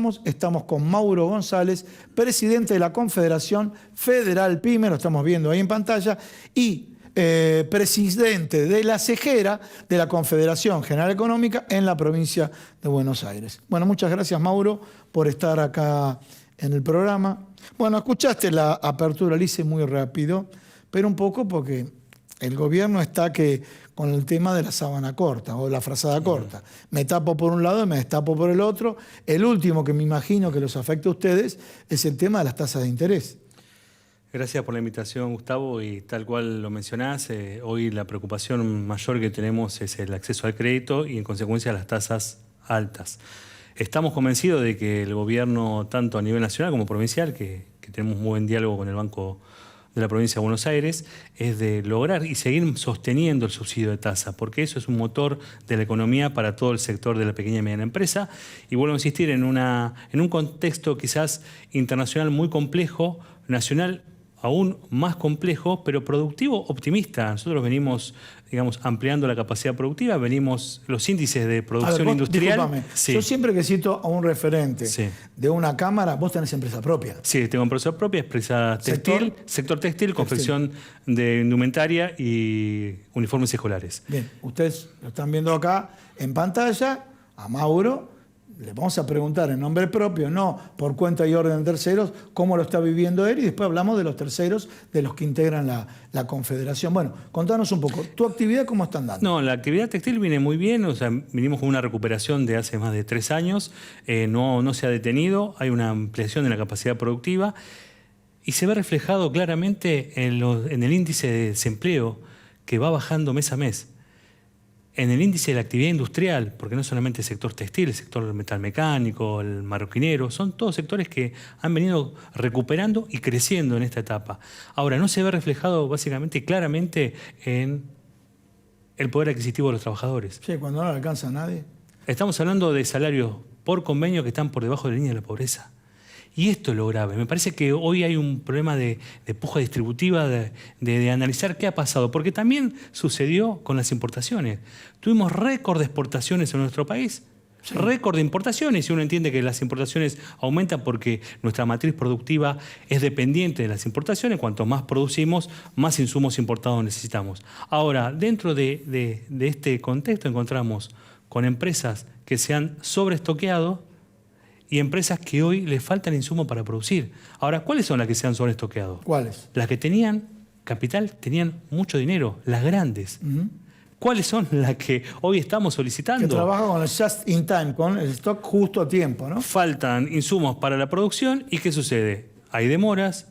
presentamos. Estamos con Mauro González, presidente de la Confederación Federal PYME, lo estamos viendo ahí en pantalla, y presidente de la CEGERA, de la Confederación General Económica, en la provincia de Buenos Aires. Bueno, muchas gracias, Mauro, por estar acá en el programa. Bueno, escuchaste la apertura, la hice muy rápido, pero un poco porque el gobierno está con el tema de la sábana corta o la frazada corta. Me tapo por un lado y me destapo por el otro. El último que me imagino que los afecta a ustedes es el tema de las tasas de interés. Gracias por la invitación, Gustavo, y tal cual lo mencionás, hoy la preocupación mayor que tenemos es el acceso al crédito y en consecuencia las tasas altas. Estamos convencidos de que el gobierno, tanto a nivel nacional como provincial, que tenemos muy buen diálogo con el Banco de la provincia de Buenos Aires, es de lograr y seguir sosteniendo el subsidio de tasa, porque eso es un motor de la economía para todo el sector de la pequeña y mediana empresa. Y vuelvo a insistir, en un contexto quizás internacional muy complejo, nacional aún más complejo, pero productivo, optimista. Nosotros venimos, digamos, ampliando la capacidad productiva, venimos los índices de producción industrial. Discúlpame, sí. Yo siempre que cito a un referente de una cámara, vos tenés empresa propia. Sí, tengo empresa propia, empresa textil, sector textil, confección de indumentaria y uniformes escolares. Bien, ustedes lo están viendo acá en pantalla, a Mauro. Le vamos a preguntar en nombre propio, no por cuenta y orden de terceros, cómo lo está viviendo él, y después hablamos de los terceros, de los que integran la Confederación. Bueno, contanos un poco, ¿tu actividad cómo está andando? No, la actividad textil viene muy bien, o sea, vinimos con una recuperación de hace más de 3 años, no se ha detenido, hay una ampliación de la capacidad productiva y se ve reflejado claramente en el índice de desempleo que va bajando mes a mes. En el índice de la actividad industrial, porque no solamente el sector textil, el sector metalmecánico, el marroquinero, son todos sectores que han venido recuperando y creciendo en esta etapa. Ahora, no se ve reflejado básicamente claramente en el poder adquisitivo de los trabajadores. Sí, cuando no le alcanza a nadie. Estamos hablando de salarios por convenio que están por debajo de la línea de la pobreza. Y esto es lo grave. Me parece que hoy hay un problema de puja distributiva, de analizar qué ha pasado, porque también sucedió con las importaciones. Tuvimos récord de exportaciones en nuestro país, récord de importaciones, y uno entiende que las importaciones aumentan porque nuestra matriz productiva es dependiente de las importaciones. Cuanto más producimos, más insumos importados necesitamos. Ahora, dentro de este contexto encontramos con empresas que se han sobreestoqueado y empresas que hoy les faltan insumos para producir. Ahora, ¿cuáles son las que se han sobreestoqueado? ¿Cuáles? Las que tenían capital, tenían mucho dinero, las grandes. ¿Cuáles son las que hoy estamos solicitando? Que trabajan con el just in time, con el stock justo a tiempo, ¿no? Faltan insumos para la producción y ¿qué sucede? Hay demoras,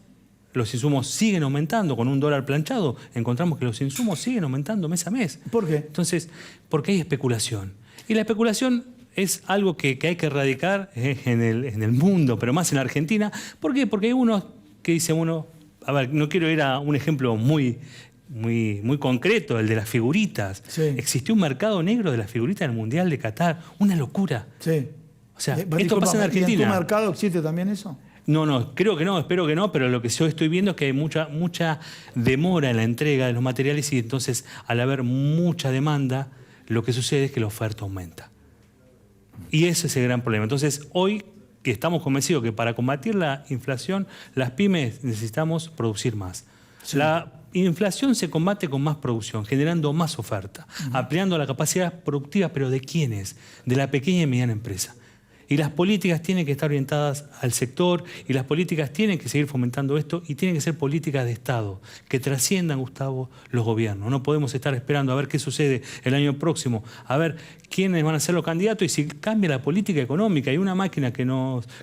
los insumos siguen aumentando, con $1 planchado encontramos que los insumos siguen aumentando mes a mes. ¿Por qué? Entonces, porque hay especulación. Y la especulación es algo que hay que erradicar en el mundo, pero más en la Argentina. ¿Por qué? Porque hay unos que dicen, bueno, a ver, no quiero ir a un ejemplo muy concreto, el de las figuritas. Sí. Existió un mercado negro de las figuritas en el Mundial de Qatar, una locura. Sí. O sea, esto pasa en Argentina. ¿Y en tu mercado existe también eso? No, creo que no, espero que no, pero lo que yo estoy viendo es que hay mucha demora en la entrega de los materiales y entonces al haber mucha demanda, lo que sucede es que la oferta aumenta. Y ese es el gran problema. Entonces, hoy que estamos convencidos que para combatir la inflación, las pymes necesitamos producir más. Sí. La inflación se combate con más producción, generando más oferta, ampliando la capacidad productiva, pero ¿de quiénes? De la pequeña y mediana empresa. Y las políticas tienen que estar orientadas al sector y las políticas tienen que seguir fomentando esto y tienen que ser políticas de Estado que trasciendan, Gustavo, los gobiernos. No podemos estar esperando a ver qué sucede el año próximo, a ver quiénes van a ser los candidatos y si cambia la política económica. Hay una máquina que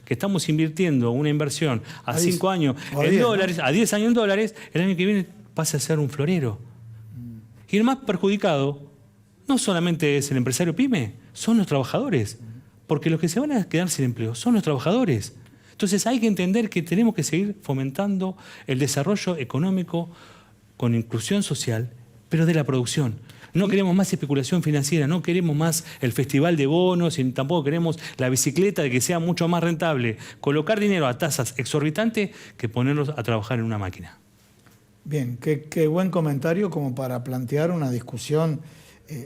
estamos invirtiendo, una inversión a 5 años en dólares, ¿no? A 10 años en dólares, el año que viene pasa a ser un florero. Y el más perjudicado no solamente es el empresario pyme, son los trabajadores. Porque los que se van a quedar sin empleo son los trabajadores. Entonces hay que entender que tenemos que seguir fomentando el desarrollo económico con inclusión social, pero de la producción. No queremos más especulación financiera, no queremos más el festival de bonos y tampoco queremos la bicicleta de que sea mucho más rentable colocar dinero a tasas exorbitantes que ponerlos a trabajar en una máquina. Bien, qué buen comentario como para plantear una discusión,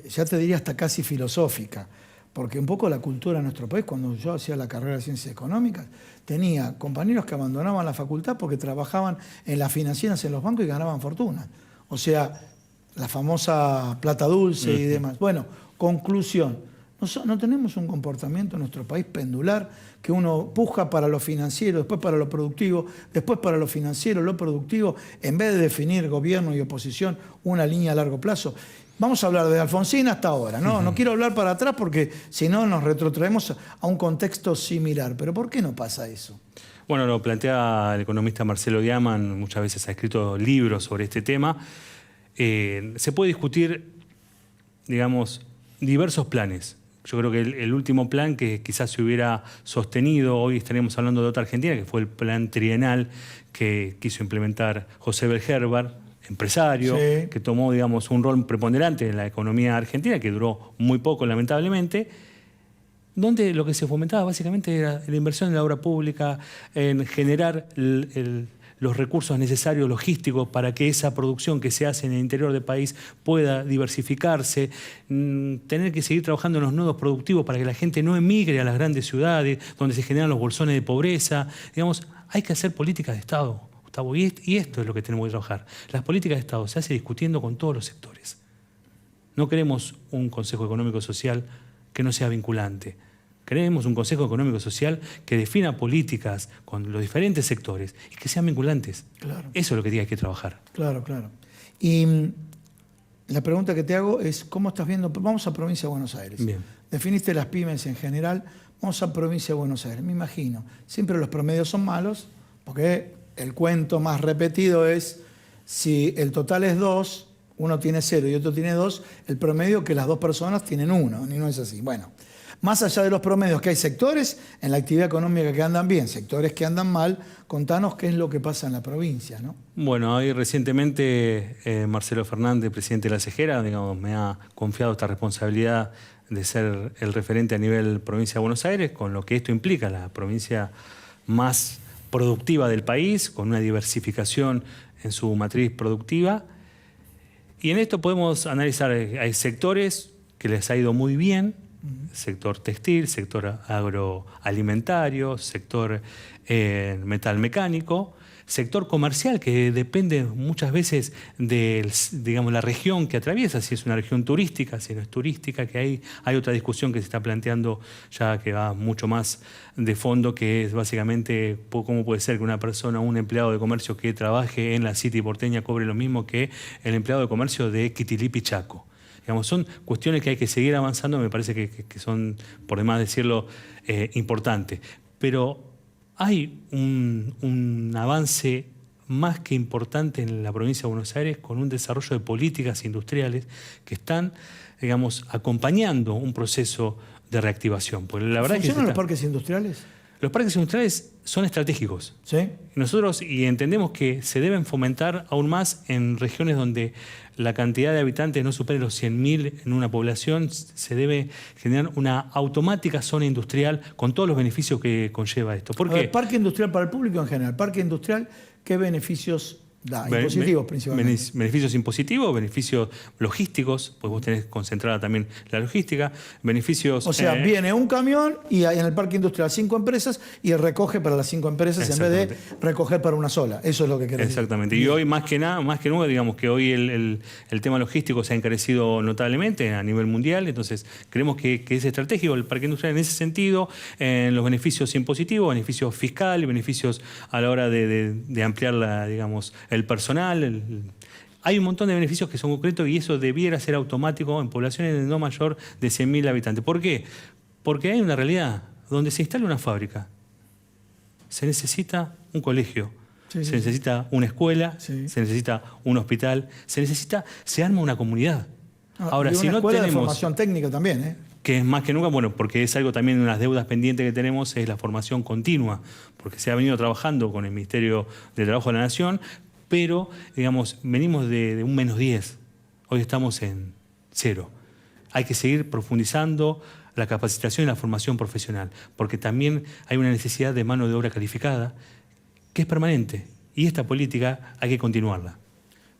ya te diría hasta casi filosófica. porque un poco la cultura de nuestro país, cuando yo hacía la carrera de Ciencias Económicas, tenía compañeros que abandonaban la facultad porque trabajaban en las financieras, en los bancos y ganaban fortuna. O sea, la famosa plata dulce y demás. Bueno, conclusión. No tenemos un comportamiento en nuestro país pendular, que uno puja para lo financiero, después para lo productivo, después para lo financiero, lo productivo, en vez de definir gobierno y oposición una línea a largo plazo. Vamos a hablar de Alfonsín hasta ahora, ¿no? No quiero hablar para atrás porque si no nos retrotraemos a un contexto similar. Pero ¿por qué no pasa eso? Bueno, lo plantea el economista Marcelo Diaman, muchas veces ha escrito libros sobre este tema. Se puede discutir, digamos, diversos planes. Yo creo que el último plan que quizás se hubiera sostenido, hoy estaríamos hablando de otra Argentina, que fue el plan trienal que quiso implementar José Belgerber, empresario, sí, que tomó, digamos, un rol preponderante en la economía argentina, que duró muy poco, lamentablemente, donde lo que se fomentaba básicamente era la inversión en la obra pública, en generar los recursos necesarios logísticos para que esa producción que se hace en el interior del país pueda diversificarse, tener que seguir trabajando en los nodos productivos para que la gente no emigre a las grandes ciudades donde se generan los bolsones de pobreza. Digamos, hay que hacer políticas de Estado, Gustavo, y esto es lo que tenemos que trabajar. Las políticas de Estado se hace discutiendo con todos los sectores. No queremos un Consejo Económico Social que no sea vinculante. Queremos un Consejo Económico Social que defina políticas con los diferentes sectores y que sean vinculantes. Claro. Eso es lo que hay que trabajar. Claro, claro. Y la pregunta que te hago es, ¿cómo estás viendo? Vamos a Provincia de Buenos Aires. Bien. Definiste las pymes en general, vamos a Provincia de Buenos Aires. Me imagino, siempre los promedios son malos, porque el cuento más repetido es, si el total es 2, uno tiene 0 y otro tiene 2, el promedio que las dos personas tienen 1, y no es así. Bueno. Más allá de los promedios, que hay sectores en la actividad económica que andan bien, sectores que andan mal, contanos qué es lo que pasa en la provincia, ¿no? Bueno, ahí recientemente Marcelo Fernández, presidente de la CEGERA, digamos, me ha confiado esta responsabilidad de ser el referente a nivel provincia de Buenos Aires, con lo que esto implica, la provincia más productiva del país, con una diversificación en su matriz productiva. Y en esto podemos analizar, hay sectores que les ha ido muy bien, sector textil, sector agroalimentario, sector metal mecánico, sector comercial que depende muchas veces de, digamos, la región que atraviesa, si es una región turística, si no es turística, que hay otra discusión que se está planteando ya que va mucho más de fondo, que es básicamente cómo puede ser que una persona, un empleado de comercio que trabaje en la City porteña cobre lo mismo que el empleado de comercio de Quitilip y Chaco. Digamos, son cuestiones que hay que seguir avanzando, me parece que son, por demás decirlo, importantes. Pero hay un avance más que importante en la provincia de Buenos Aires con un desarrollo de políticas industriales que están, digamos, acompañando un proceso de reactivación. Porque la verdad ¿Funcionan los parques industriales? Los parques industriales son estratégicos. ¿Sí? Nosotros entendemos que se deben fomentar aún más en regiones donde la cantidad de habitantes no supere los 100.000 en una población. Se debe generar una automática zona industrial con todos los beneficios que conlleva esto. ¿Por qué? Parque industrial para el público en general. Parque industrial, ¿qué beneficios da? Impositivos principalmente. Beneficios impositivos, beneficios logísticos, pues vos tenés concentrada también la logística, beneficios... O sea, viene un camión y hay en el parque industrial 5 empresas y recoge para las 5 empresas en vez de recoger para una sola. Eso es lo que querés decir. Exactamente. Y hoy más que nunca, digamos que hoy el tema logístico se ha encarecido notablemente a nivel mundial, entonces creemos que es estratégico el parque industrial en ese sentido, en los beneficios impositivos, beneficios fiscales, beneficios a la hora de ampliar digamos, el personal. Hay un montón de beneficios que son concretos y eso debiera ser automático en poblaciones de no mayor de 100.000 habitantes. ¿Por qué? Porque hay una realidad. Donde se instala una fábrica, se necesita un colegio, se necesita una escuela, se necesita un hospital, se arma una comunidad. Ahora, y una escuela de formación técnica también, ¿eh? Que es más que nunca, bueno, porque es algo también de las deudas pendientes que tenemos, es la formación continua, porque se ha venido trabajando con el Ministerio de Trabajo de la Nación, pero, digamos, venimos de un -10, hoy estamos en 0. Hay que seguir profundizando la capacitación y la formación profesional, porque también hay una necesidad de mano de obra calificada que es permanente, y esta política hay que continuarla.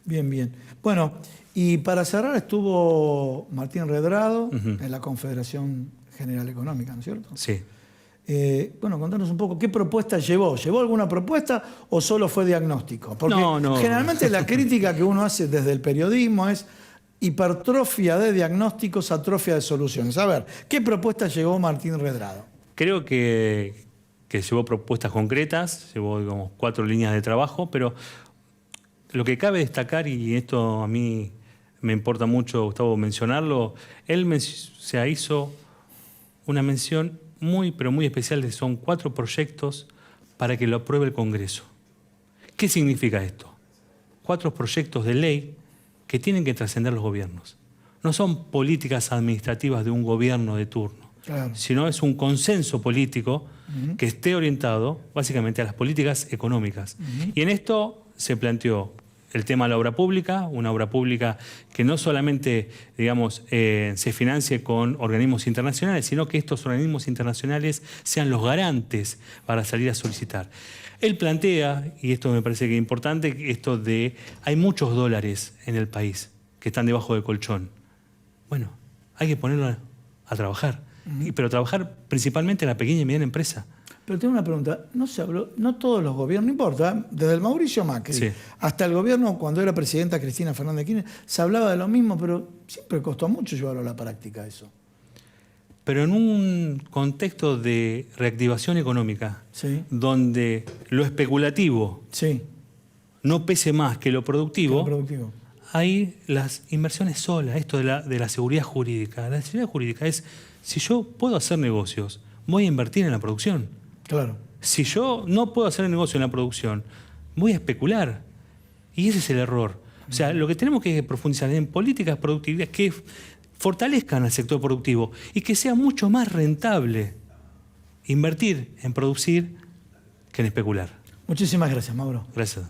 Bien, bien. Bueno, y para cerrar estuvo Martín Redrado en la Confederación General Económica, ¿no es cierto? Sí. Bueno, contanos un poco, ¿qué propuesta llevó? ¿Llevó alguna propuesta o solo fue diagnóstico? Porque No. generalmente la crítica que uno hace desde el periodismo es hipertrofia de diagnósticos, atrofia de soluciones. A ver, ¿qué propuesta llevó Martín Redrado? Creo que llevó propuestas concretas, llevó, digamos, 4 líneas de trabajo, pero lo que cabe destacar, y esto a mí me importa mucho, Gustavo, mencionarlo, él hizo una mención muy, pero muy especial, que son 4 proyectos para que lo apruebe el Congreso. ¿Qué significa esto? 4 proyectos de ley que tienen que trascender los gobiernos. No son políticas administrativas de un gobierno de turno, Claro. sino es un consenso político que esté orientado básicamente a las políticas económicas. Y en esto se planteó el tema de la obra pública, una obra pública que no solamente, digamos, se financie con organismos internacionales, sino que estos organismos internacionales sean los garantes para salir a solicitar. Él plantea, y esto me parece que es importante, esto de hay muchos dólares en el país que están debajo del colchón. Bueno, hay que ponerlo a trabajar, pero trabajar principalmente en la pequeña y mediana empresa. Pero tengo una pregunta, no se habló, no todos los gobiernos, no importa, desde el Mauricio Macri Sí. hasta el gobierno cuando era presidenta Cristina Fernández de Kirchner, se hablaba de lo mismo, pero siempre costó mucho llevarlo a la práctica eso. Pero en un contexto de reactivación económica, Sí, donde lo especulativo sí, no pese más que lo productivo, lo productivo. hay las inversiones solas, esto de la seguridad jurídica. La seguridad jurídica es, si yo puedo hacer negocios, voy a invertir en la producción. Claro. Si yo no puedo hacer negocio en la producción, voy a especular. Y ese es el error. O sea, lo que tenemos que profundizar en políticas productivas que fortalezcan al sector productivo y que sea mucho más rentable invertir en producir que en especular. Muchísimas gracias, Mauro. Gracias.